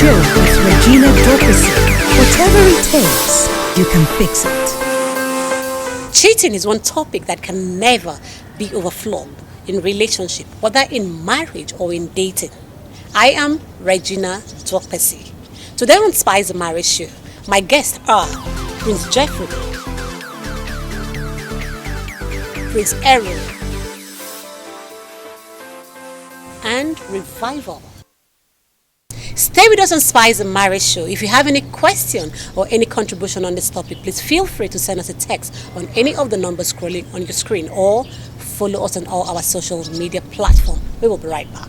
Show with Regina Dorcas. Whatever it takes, you can fix it. Cheating is one topic that can never be overflowed in relationship, whether in marriage or in dating. I am Regina Dorcas. Today on Spice the Marriage Show, my guests are Prince Jeffrey, Prince Aaron, and Revival. Stay with us on Spice the Marriage Show. If you have any question or any contribution on this topic, please feel free to send us a text on any of the numbers scrolling on your screen or follow us on all our social media platforms. We will be right back.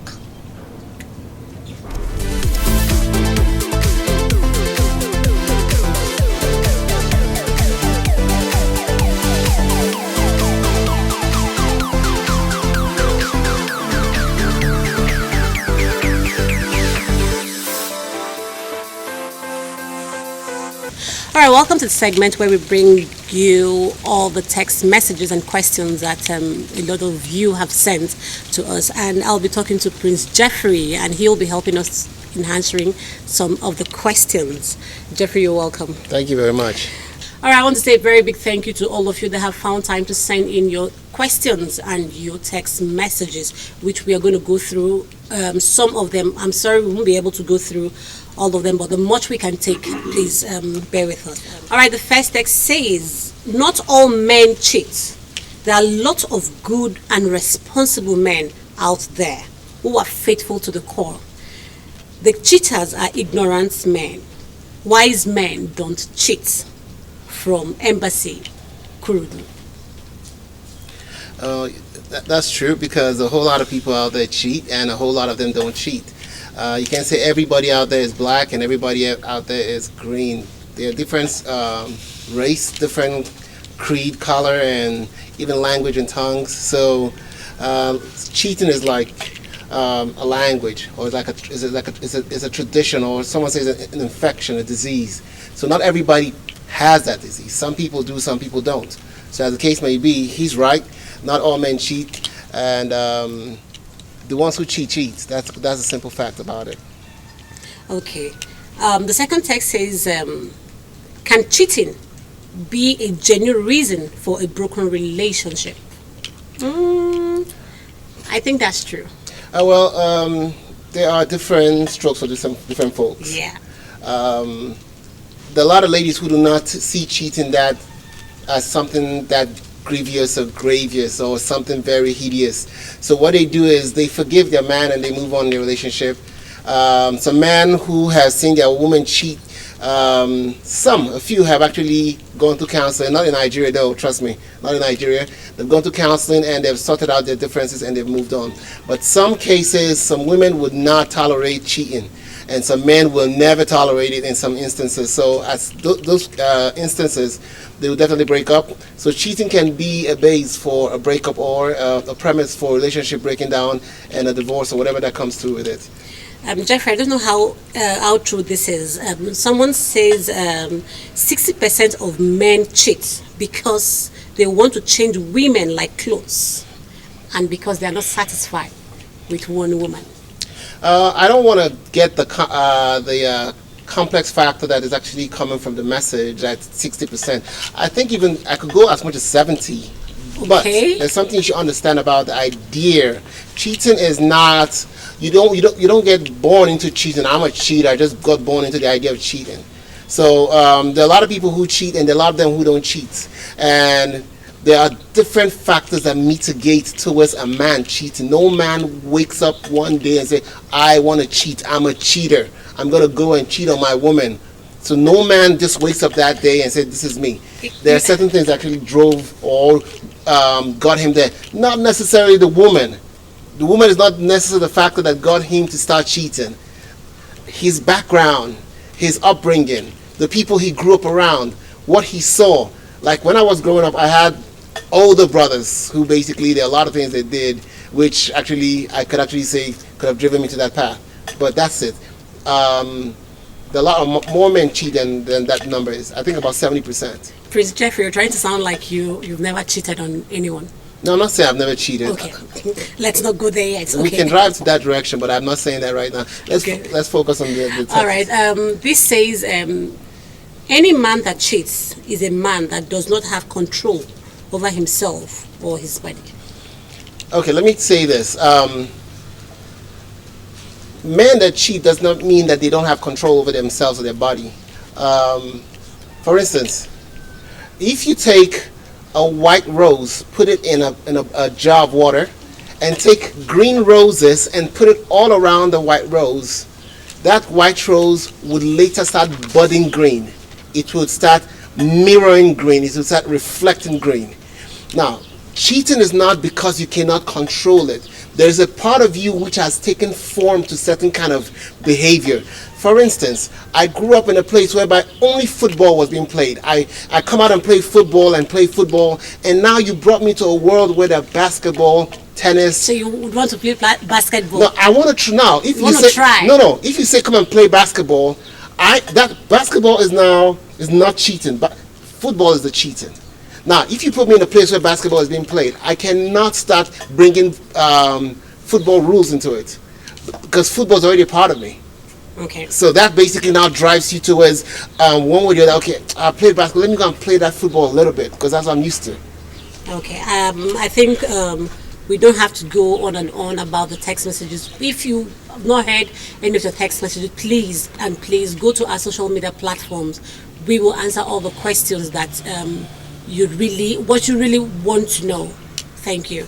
All right, welcome to the segment where we bring you all the text messages and questions that a lot of you have sent to us. And I'll be talking to Prince Jeffrey, and he'll be helping us in answering some of the questions. Jeffrey, you're welcome. Thank you very much. All right, I want to say a very big thank you to all of you that have found time to send in your questions and your text messages, which we are going to go through. Some of them, I'm sorry, we won't be able to go through all of them, but the much we can take, please bear with us. All right, the first text says, not all men cheat. There are lots of good and responsible men out there who are faithful to the core. The cheaters are ignorant men. Wise men don't cheat. From Embassy, Kurudu. That's true, because a whole lot of people out there cheat and a whole lot of them don't cheat. You can't say everybody out there is black and everybody out there is green. There are different race, different creed, color, and even language and tongues. So cheating is like a language, or it's a tradition, or someone says an infection, a disease. So not everybody has that disease. Some people do, some people don't. So as the case may be, he's right. Not all men cheat, and the ones who cheat. That's a simple fact about it. Okay. The second text says, can cheating be a genuine reason for a broken relationship? I think that's true. There are different strokes for different folks. Yeah. There are a lot of ladies who do not see cheating that as something that grievous or grievous or something very hideous. So what they do is they forgive their man and they move on in their relationship. Some men who have seen their woman cheat, a few have actually gone to counseling, not in Nigeria though, trust me, not in Nigeria. They've gone to counseling and they've sorted out their differences and they've moved on. But some cases, some women would not tolerate cheating, and some men will never tolerate it in some instances. So as those instances, they will definitely break up. So cheating can be a base for a breakup or a premise for a relationship breaking down and a divorce or whatever that comes through with it. Jeffrey, I don't know how true this is. Someone says 60% of men cheat because they want to change women like clothes and because they are not satisfied with one woman. I don't want to get the complex factor that is actually coming from the message at 60%. I think even I could go as much as 70. But there's something you should understand about the idea. Cheating is not, you don't get born into cheating. I'm a cheater. I just got born into the idea of cheating. So there are a lot of people who cheat and there are a lot of them who don't cheat. And there are different factors that mitigate towards a man cheating. No man wakes up one day and say, I want to cheat. I'm a cheater. I'm going to go and cheat on my woman. So no man just wakes up that day and said, this is me. There are certain things that actually drove or got him there. Not necessarily the woman. The woman is not necessarily the factor that got him to start cheating. His background, his upbringing, the people he grew up around, what he saw. Like when I was growing up, I had older brothers who basically, there are a lot of things they did which actually I could actually say could have driven me to that path. But that's it. There are a lot of more men cheat than that number is. I think about 70%. Prince Jeffrey, you're trying to sound like you've never cheated on anyone. No, I'm not saying I've never cheated. Okay, let's not go there yet. We can drive to that direction, but I'm not saying that right now. Let's focus on the text. All right. This says any man that cheats is a man that does not have control over himself or his body. Okay, let me say this. Men that cheat does not mean that they don't have control over themselves or their body. For instance, if you take a white rose, put it in a jar of water, and take green roses and put it all around the white rose, that white rose would later start budding green. It would start mirroring green. It would start reflecting green. Now, cheating is not because you cannot control it. There's a part of you which has taken form to certain kind of behavior. For instance, I grew up in a place whereby only football was being played. I come out and play football, and now you brought me to a world where there's basketball, tennis. So you would want to play basketball? No, I want to now. If you say try. No. If you say come and play basketball, that basketball is not cheating, but football is the cheating. Now, if you put me in a place where basketball is being played, I cannot start bringing football rules into it because football is already a part of me. Okay. So that basically now drives you towards one way or the other. Okay, I played basketball. Let me go and play that football a little bit because that's what I'm used to. Okay. I think we don't have to go on and on about the text messages. If you have not heard any of the text messages, please go to our social media platforms. We will answer all the questions that you really want to know. Thank you.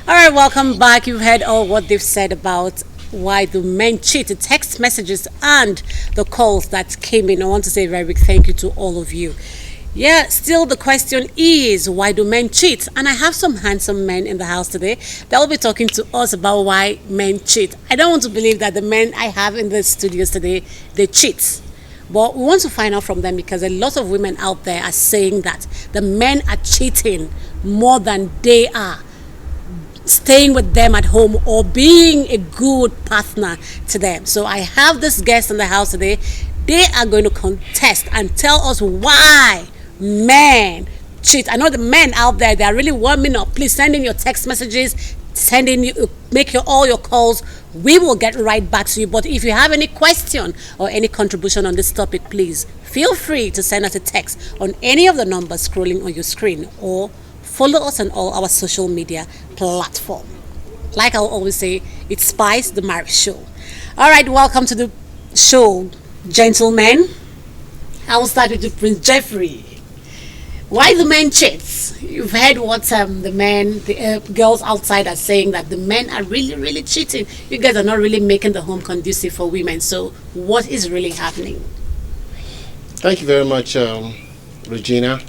Alright, welcome back. You've heard all what they've said about why do men cheat, the text messages and the calls that came in. I want to say a very big thank you to all of you. Yeah, still the question is, why do men cheat? And I have some handsome men in the house today that will be talking to us about why men cheat. I don't want to believe that the men I have in the studios today, they cheat. But we want to find out from them because a lot of women out there are saying that the men are cheating more than they are staying with them at home or being a good partner to them. So I have this guest in the house today. They are going to contest and tell us why men cheat. I know the men out there, they are really warming up. Please send in your text messages, make all your calls. We will get right back to you. But if you have any question or any contribution on this topic, please feel free to send us a text on any of the numbers scrolling on your screen or follow us on all our social media platform. Like I'll always say, it's Spice the Marriage Show. All right, welcome to the show, gentlemen. I will start with Prince Jeffrey. Why the men cheat? You've heard what the girls outside are saying, that the men are really cheating. You guys are not really making the home conducive for women. So what is really happening? Thank you very much, Regina.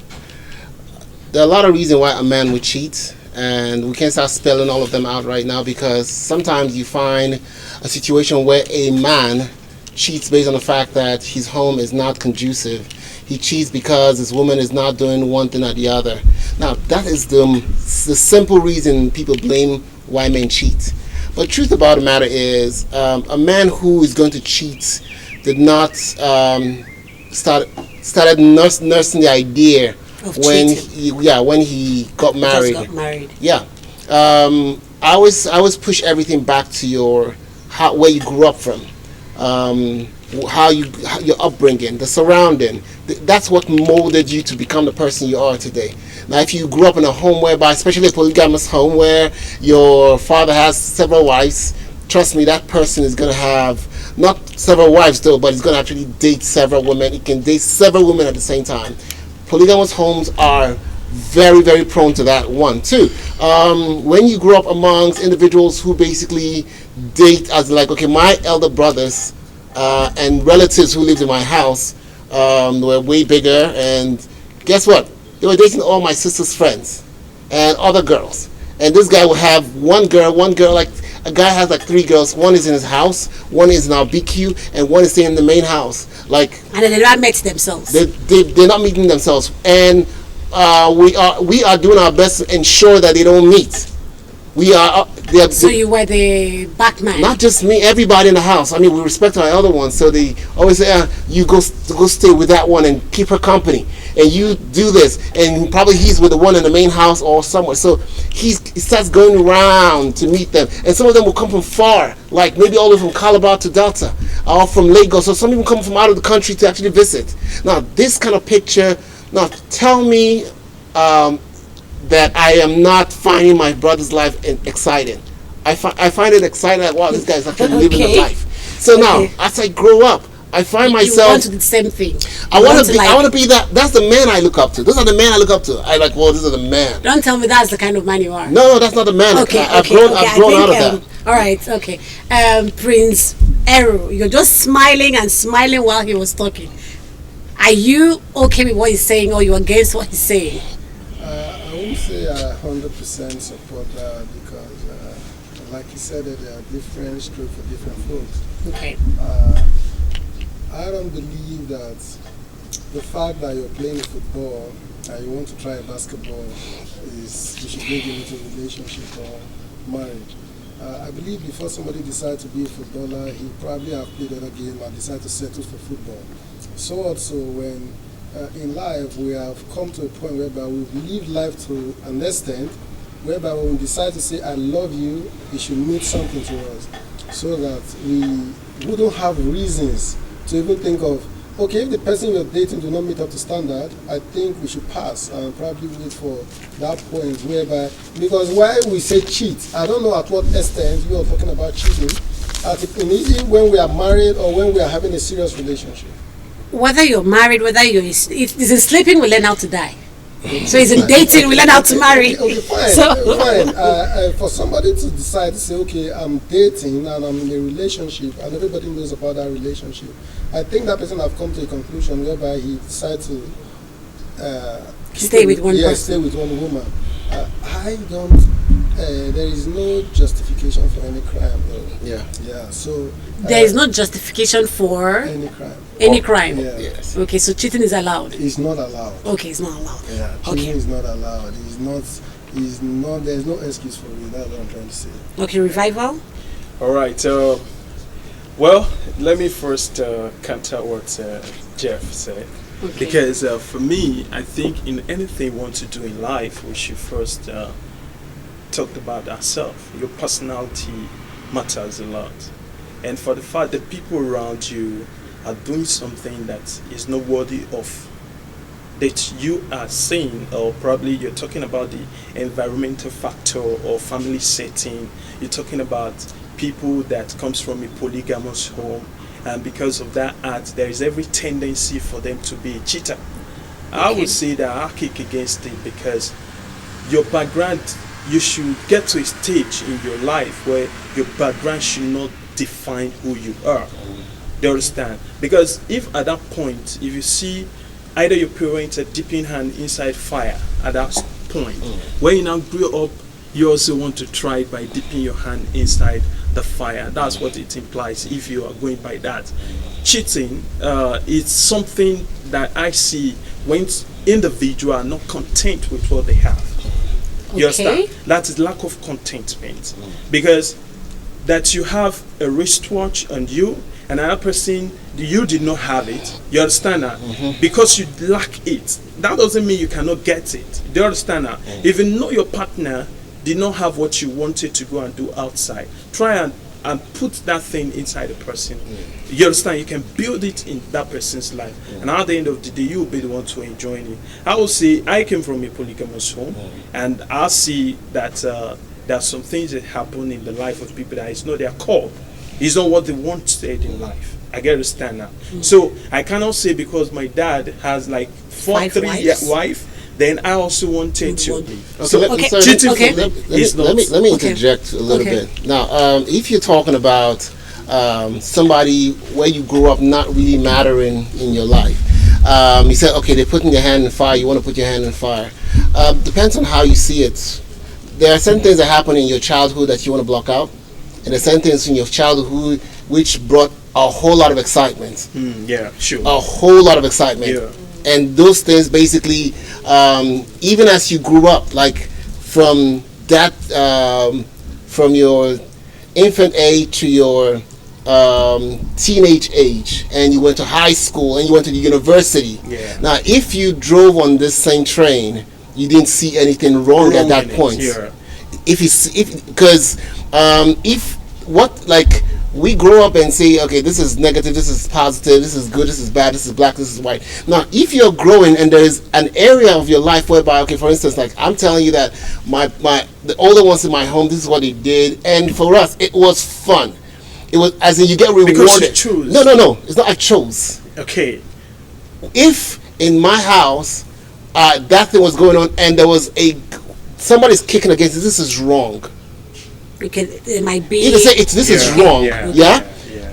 There are a lot of reasons why a man would cheat, and we can't start spelling all of them out right now because sometimes you find a situation where a man cheats based on the fact that his home is not conducive. He cheats because his woman is not doing one thing or the other. Now, that is the simple reason people blame why men cheat. But the truth about the matter is, a man who is going to cheat did not started nursing the idea when he got married. Yeah. I always push everything back to where you grew up from, your upbringing, the surrounding. That's what molded you to become the person you are today. Now, if you grew up in a home whereby, especially a polygamous home where your father has several wives, trust me, that person is going to have not several wives though, but he's going to actually date several women. He can date several women at the same time. Polygamous homes are very prone to that one too. When you grow up amongst individuals who basically date as like, okay, my elder brothers and relatives who lived in my house were way bigger, and guess what? They were dating all my sister's friends and other girls. And this guy will have one girl. Like, a guy has like 3 girls. One is in his house, one is in our BQ, and one is staying in the main house. Like, and then they not met themselves. They're not meeting themselves, and we are doing our best to ensure that they don't meet. We are. So you were the backman. Not just me, everybody in the house. I mean, we respect our other ones, so they always say, "You go stay with that one and keep her company, and you do this." And probably he's with the one in the main house or somewhere. So he starts going around to meet them, and some of them will come from far, like maybe all the way from Calabar to Delta, or from Lagos. So some people come from out of the country to actually visit. Now, this kind of picture. Now, tell me. That I am not finding my brother's life exciting. I find it exciting that, wow, this guy's actually living a life. So now, as I grow up, I find myself. You want to do the same thing. I want to be that. That's the man I look up to. Those are the men I look up to. I like. Well, this is the man. Don't tell me that's the kind of man you are. No, that's not the man. Okay, I've grown out of that. All right, okay. Prince Eru, you're just smiling and smiling while he was talking. Are you okay with what he's saying, or you against what he's saying? I won't say I 100% support that because, like you said, there are different strokes for different folks. Okay. I don't believe that the fact that you're playing football and you want to try basketball is you should bring you into a relationship or marriage. I believe before somebody decides to be a footballer, he probably have played other game and decided to settle for football. So also when in life, we have come to a point whereby we've lived life to an extent whereby when we decide to say, I love you, it should mean something to us so that we wouldn't have reasons to even think of, okay, if the person you're dating do not meet up to standard, I think we should pass and probably wait for that point whereby, because why we say cheat, I don't know at what extent you are talking about cheating, when we are married or when we are having a serious relationship. Whether you're married, whether you're in sleeping, we learn how to die. So it's in dating, we learn how to marry. Okay, fine. Fine. For somebody to decide to say, okay, I'm dating and I'm in a relationship, and everybody knows about that relationship, I think that person have come to a conclusion whereby he decides to stay with one person. Stay with one woman. I don't. There is no justification for any crime, though. Yeah. Yeah. So there is no justification for any crime. Any crime. Yeah. Yes. Okay, so cheating is allowed. It's not allowed. Okay, it's not allowed. Yeah. Cheating is not allowed. It's not. There's no excuse for it. That's what I'm trying to say. Okay, revival. All right. Well, let me first counter what Jeff said. Okay. Because for me, I think in anything we want to do in life, we should first talk about ourselves. Your personality matters a lot. And for the fact that people around you are doing something that is not worthy of that you are saying, or probably you're talking about the environmental factor or family setting, you're talking about people that comes from a polygamous home, and because of that act, there is every tendency for them to be a cheater. Okay. I would say that I kick against it because your background, you should get to a stage in your life where your background should not define who you are. Do you understand? Because if at that point, if you see either your parents are dipping hand inside fire at that point, when you now grow up, you also want to try it by dipping your hand inside the fire. That's what it implies if you are going by that. Cheating is something that I see when individuals are not content with what they have. You understand? That is lack of contentment. Because that you have a wristwatch on you, and another person, you did not have it. You understand that? Because you lack it, that doesn't mean you cannot get it. Do you understand that? If you know your partner did not have what you wanted to go and do outside, try and put that thing inside a person. You understand? You can build it in that person's life, and at the end of the day, you will be the one to enjoy it. I will say I came from a polygamous home, and I see that there are some things that happen in the life of people that it's not their call. It's not what they wanted in life. I get understand that. So I cannot say because my dad has like three wives, then I also wanted to. Let me interject a little bit. Now, if you're talking about somebody where you grew up not really mattering in your life, you said, okay, they're putting your hand in fire, you want to put your hand in fire. Depends on how you see it. There are certain things that happen in your childhood that you want to block out. and there's certain things in your childhood which brought a whole lot of excitement. Yeah, sure. A whole lot of excitement. Yeah. And those things basically, even as you grew up, like from that, from your infant age to your teenage age, and you went to high school and you went to the university. Yeah. Now, if you drove on this same train, you didn't see anything wrong at that point. Yeah. If what, like, we grow up and say, okay, this is negative, this is positive, this is good, this is bad, this is black, this is white. Now, if you're growing and there is an area of your life whereby, okay, for instance, like I'm telling you that the older ones in my home, this is what they did, and for us, it was fun. It was, as in, you get rewarded. Because you choose. No, it's not I chose. Okay. If in my house that thing was going on and there was somebody's kicking against it, this is wrong. It might be. You can say this is wrong. Yeah?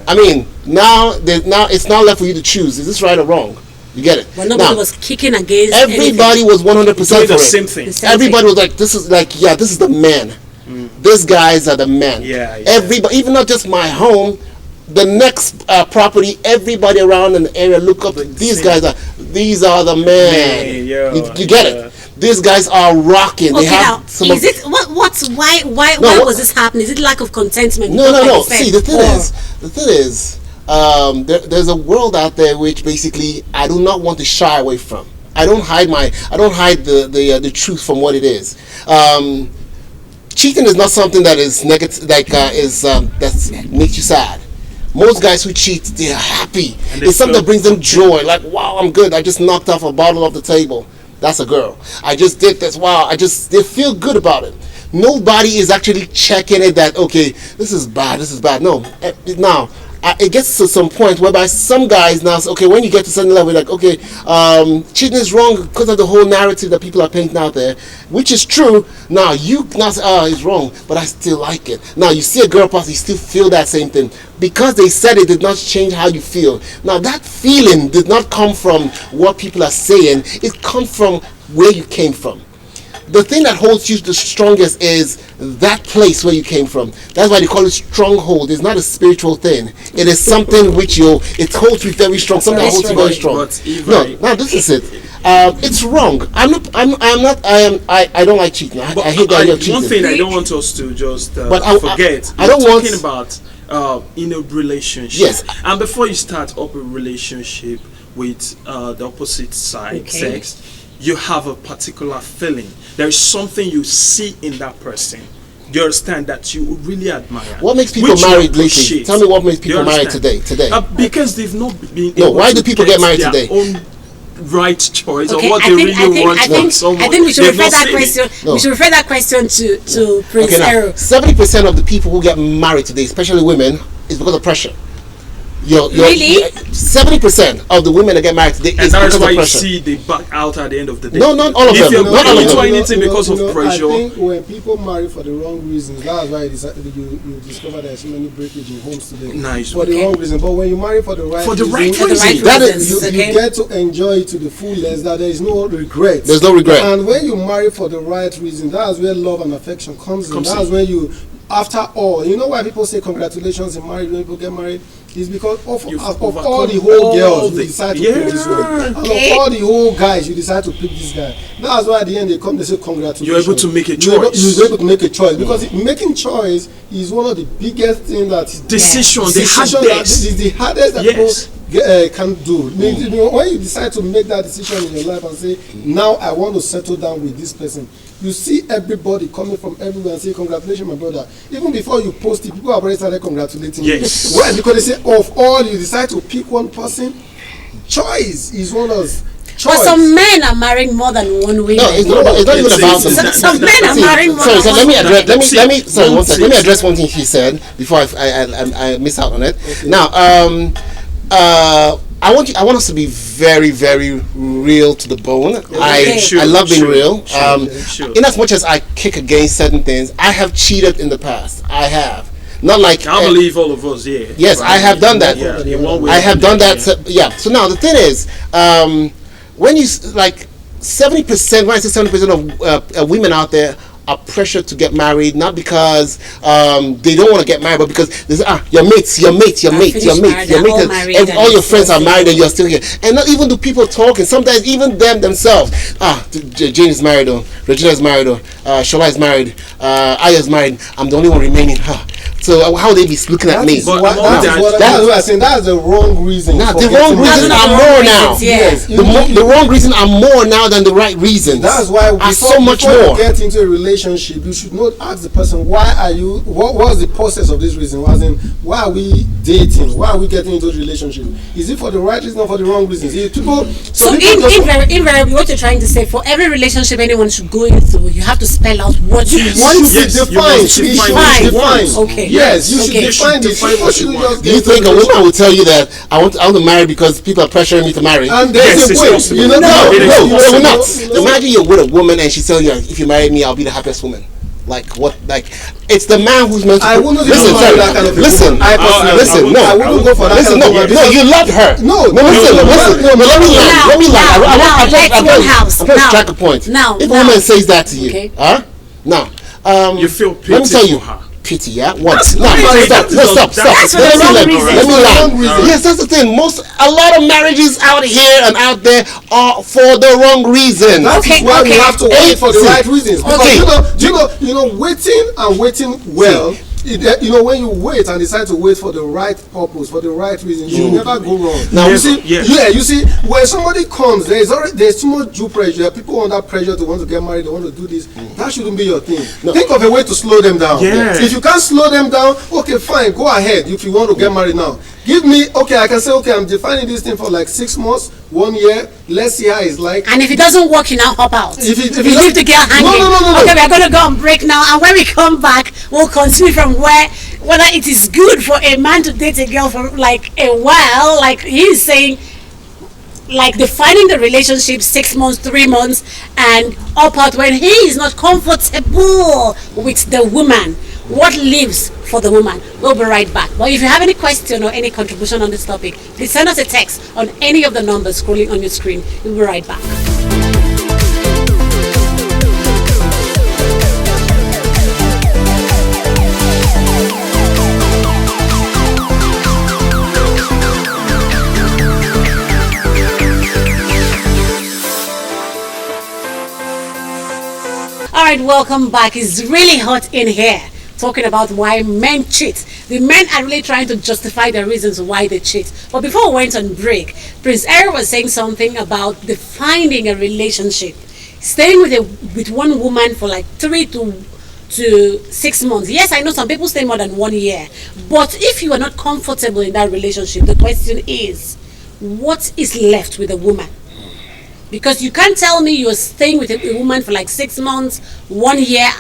I mean, now it's not left for you to choose. Is this right or wrong? You get it? But nobody was kicking against. Everybody was 100% for the it. same thing. Everybody was like, this is the man. These guys are the men. Yeah. Everybody, even not just my home, the next property, everybody around in the area look up. These are the men. You get it? These guys are rocking. Okay, they have now, some why was this happening? Is it lack of contentment? No. See, the thing is, there's a world out there which basically I do not want to shy away from. I don't hide the truth from what it is. Cheating is not something that is negative, like that makes you sad. Most guys who cheat, they're happy. It's something that brings them joy. Like, wow, I'm good. I just knocked off a bottle off the table. That's a girl. I just did this. Wow, they feel good about it. Nobody is actually checking it that, okay, this is bad. No. Now, it gets to some point whereby some guys now say, okay, when you get to a certain level, like, okay, cheating is wrong because of the whole narrative that people are painting out there, which is true. Now you now say, it's wrong, but I still like it. Now you see a girl pass, you still feel that same thing because they said it did not change how you feel. Now that feeling did not come from what people are saying; it comes from where you came from. The thing that holds you the strongest is that place where you came from. That's why they call it stronghold. It's not a spiritual thing. It is something which it holds you very strong. Something that holds you very strong. No, this is it. It's wrong. I don't like cheating. I hate the idea of cheating. One thing I don't want us to just forget. I don't want talking about in a relationship. Yes. And before you start up a relationship with the opposite side, sex, you have a particular feeling. There is something you see in that person. You understand that you really admire. What makes people married lately? Tell me what makes people married today? Because they've not been. No, why do people get married today? Own right choice or what I think we should refer that question. No. We should refer that question to Prince Ero. 70% of the people who get married today, especially women, is because of pressure. Really? 70% of the women that get married today is because of pressure. And that's why you see they back out at the end of the day. No, not all of them. If you're not all of them. anything because of pressure. I think when people marry for the wrong reasons, that's why you discover there's so many breakage in homes today. Nice. For the wrong reason. But when you marry for the right reasons, you get to enjoy it to the fullest, that there is no regret. There's no regret. And when you marry for the right reason, that's where love and affection comes in. That's when you, after all, you know why people say congratulations in marriage when people get married? Is because of all the whole girls you decide to pick this one. And of all the whole guys you decide to pick this guy. That's why at the end they come, they say congratulations. You're able to make a choice. You're able to make a choice. Because making choice is one of the biggest things that is the hardest that people can do. When you decide to make that decision in your life and say, now I want to settle down with this person, you see everybody coming from everywhere and say, congratulations, my brother. Even before you post it, people have already started congratulating you. Why? Because they say, of all, you decide to pick one person. Choice is one of those. But some men are marrying more than one woman. No, it's not even about them. Some men are marrying more than one woman. Let me address one thing she said before I miss out on it. Okay. Now, I want us to be very, very real to the bone. I love being real. In as much as I kick against certain things, I have cheated in the past. I have. Not like I believe all of us, yeah. Yes, right. I have done that. I have done that. So now the thing is, when you like 70%, when I say 70% of women out there are pressured to get married, not because they don't want to get married, but because there's your mates, all your friends are married and you're still here. And not even the people talking. Sometimes even them themselves. Jane is married, or Regina is married, or Shola is married, Aya is married. I'm the only one remaining. So how they be looking at me? That's what I'm saying. That's the wrong reason. The wrong reason are more now. Yes. The wrong reason are more now than the right reasons. That's why so much before more. you get into a relationship, you should not ask the person, why are you, what was the process of this reason? Why are we dating? Why are we getting into a relationship? Is it for the right reason or for the wrong reasons? Invariably, what you're trying to say, for every relationship anyone should go into, you have to spell out what you want. Define. Okay. Yes, you should define it. Do you think a woman will tell you that I want to marry because people are pressuring me to marry? And there's a way. No, they will not. Imagine you're with a woman and she's telling you, if you marry me, I'll be the happiest woman. Like what? Like it's the man who's meant to. I wouldn't listen. No. I wouldn't go for that. Listen, no, you love her. No. Listen. Let me lie. I'm trying to strike a point. Now, if a woman says that to you, okay. Now, you feel pity. Let me tell you. For her. Pity, yeah? What? Stop. That's for the wrong reason. Let me lie. Yes, that's the thing. A lot of marriages out here and out there are for the wrong reasons. That's why we have to wait for the right reasons. Because you know, waiting well. When you wait and decide to wait for the right purpose, for the right reason, you never go wrong. Now, you see, when somebody comes, there's too much due pressure. People under pressure to want to get married, they want to do this. That shouldn't be your thing. No. Think of a way to slow them down. Yes. If you can't slow them down, okay, fine, go ahead. If you want to get married now, I can say, I'm defining this thing for like 6 months, 1 year. Let's see how it's like. And if it doesn't work, you now hop out. If you leave the girl hanging. No. Okay, we're going to go on break now. And when we come back, we'll continue from whether it is good for a man to date a girl for like a while, like he's saying, like defining the relationship 6 months, 3 months, and up out when he is not comfortable with the woman. What lives for the woman? We'll be right back. But if you have any question or any contribution on this topic, please send us a text on any of the numbers scrolling on your screen. We'll be right back. Alright, welcome back. It's really hot in here. Talking about why men cheat. The men are really trying to justify the reasons why they cheat. But before we went on break, Prince Eric was saying something about defining a relationship. Staying with one woman for like 3 to 6 months. Yes, I know some people stay more than 1 year. But if you are not comfortable in that relationship, the question is, what is left with a woman? Because you can't tell me you're staying with a woman for like 6 months, 1 year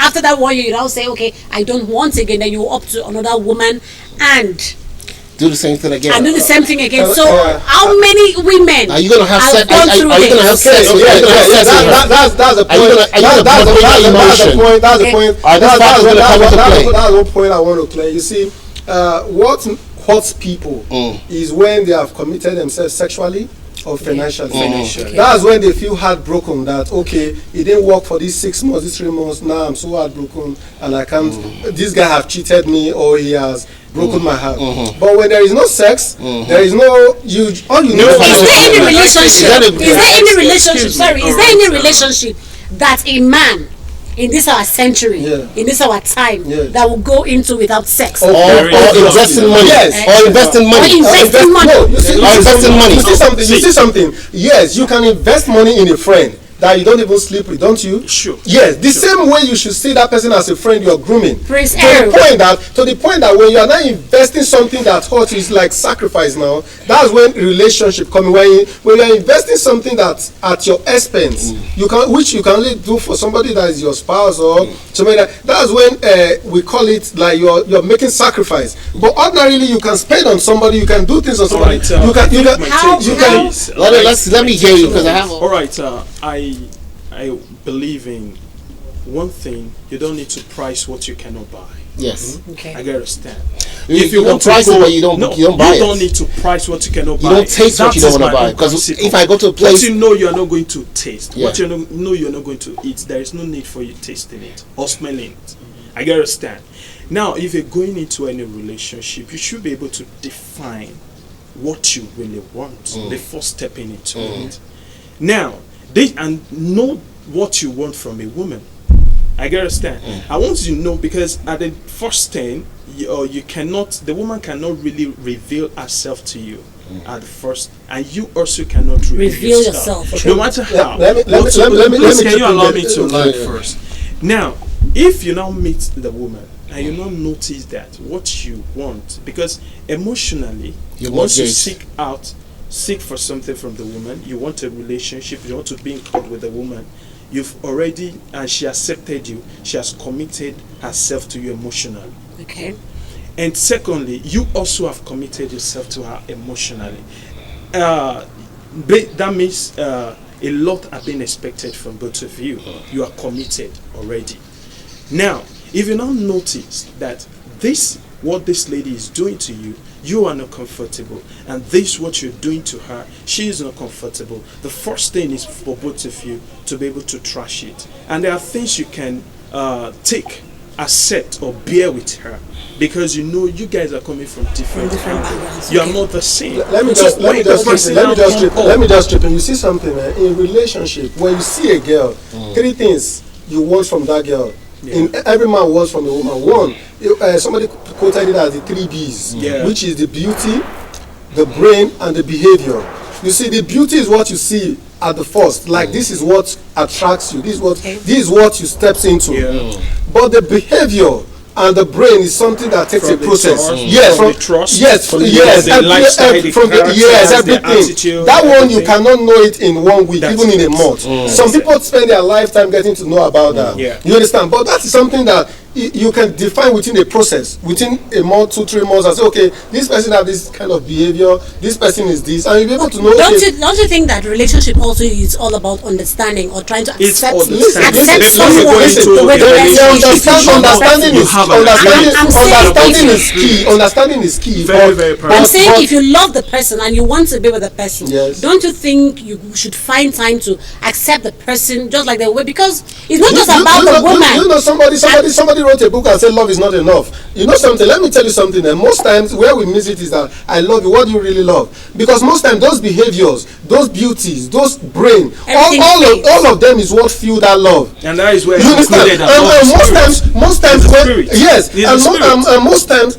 after that 1 year, you now say, okay, I don't want it again. Then you up to another woman and do the same thing again. And do the same thing again. So how many women are you gonna have sex? Are you gonna have sex? That's the point. That's the point I want to clear. You see, what hurts people is when they have committed themselves sexually or financially. Okay. That's when they feel heartbroken that, okay, it didn't work for these 6 months, these 3 months, now I'm so heartbroken and I can't, this guy have cheated me or he has broken my heart. But when there is no sex, there is no, all you know. Is there any relationship that a man in this our century, in this our time, that will go into without sex, or investing money, or investing money, You see something. Yes, you can invest money in a friend that you don't even sleep with, don't you? Sure. Yes, the same way you should see that person as a friend you're grooming. To the point that when you are not investing something that hurts you, is like sacrifice now. That's when relationship coming. When you are investing something that's at your expense, which you can only do for somebody that is your spouse or somebody that's when we call it like you're making sacrifice. But ordinarily you can spend on somebody, you can do things on somebody. Let me hear you because I have. All right. I believe in one thing: you don't need to price what you cannot buy. Yes. Okay. I understand. If you want to price it, but you don't buy it. You don't need to price what you cannot buy. You don't taste what you don't want to buy. Because if I go to a place, what you know you're not going to taste, what you know you're not going to eat, there is no need for you tasting it or smelling it. I understand. Now, if you're going into any relationship, you should be able to define what you really want before stepping into it. Now, and know what you want from a woman. I understand. I want you to know, because at the first thing, the woman cannot really reveal herself to you at the first, and you also cannot reveal yourself. No matter how. Can you allow me to learn first? Now, if you now meet the woman and you now notice that what you want, because emotionally, once you seek for something from the woman, you want a relationship, you want to be in court with the woman, you've already, and she accepted you, she has committed herself to you emotionally. Okay. And secondly, you also have committed yourself to her emotionally. That means a lot have been expected from both of you. You are committed already. Now, if you now notice that what this lady is doing to you, you are not comfortable, and this what you're doing to her, she is not comfortable, the first thing is for both of you to be able to trash it. And there are things you can accept or bear with her, because you know you guys are coming from different angles. You are not the same. Let me just chip in. You see something in relationship, when you see a girl, three things you want from that girl. In every man wants from a woman. One, somebody quoted it as the 3 Bs, which is the beauty, the brain, and the behavior. You see, the beauty is what you see at the first, like this is what attracts you, this is what you steps into. But the behavior and the brain is something that takes a process. From the trust, everything. That one you cannot know it in 1 week, even in a month. Some people spend their lifetime getting to know about that. You understand? But that is something that you can define within a process, within a month, 2-3 months, and say, okay, this person have this kind of behavior, this person is this, and you'll be able to know. Don't you think that relationship also is all about understanding or trying to accept someone the way understanding is key. Understanding is key. Very I'm saying if you love the person and you want to be with the person, don't you think you should find time to accept the person just like the way? Because it's not just about the woman. You know, somebody wrote a book and said love is not enough. You know something? Let me tell you something. And most times where we miss it is that I love you. What do you really love? Because most times those behaviors, those beauties, those brain, all of them is what fuel that love. And that is where you understand. And most times,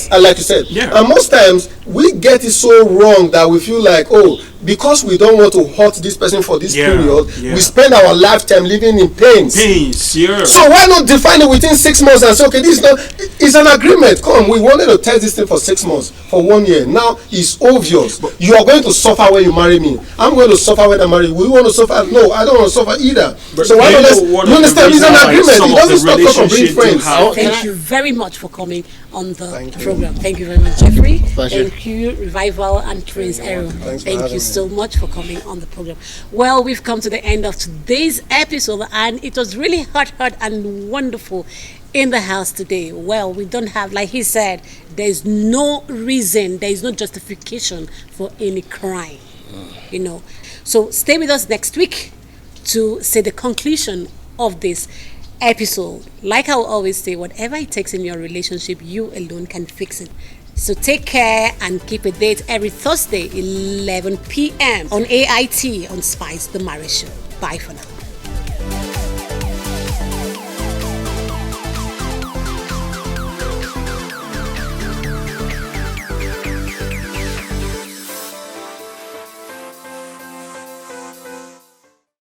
like you said, and most times we get it so wrong that we feel like, oh, because we don't want to hurt this person for this period, we spend our lifetime living in pains. So why not define it within 6 months and say, okay, this is not, it's an agreement. Come, we wanted to test this thing for 6 months, for 1 year. Now it's obvious. You are going to suffer when you marry me. I'm going to suffer when I marry you. We want to suffer. No, I don't want to suffer either. So why not you understand? It's an agreement. It doesn't stop us from being friends. Thank you very much for coming on the program. Thank you very much, Jeffrey. Thank you, Revival and Prince Aaron. Thank you so much for coming on the program. Well, we've come to the end of today's episode, and it was really hot and wonderful in the house today. Well, we don't have, like he said, there's no reason, there is no justification for any crime, you know. So stay with us next week to say the conclusion of this episode. Like I always say, whatever it takes in your relationship, you alone can fix it. So take care and keep a date every Thursday, 11 p.m. on AIT on Spice the Marriage Show. Bye for now.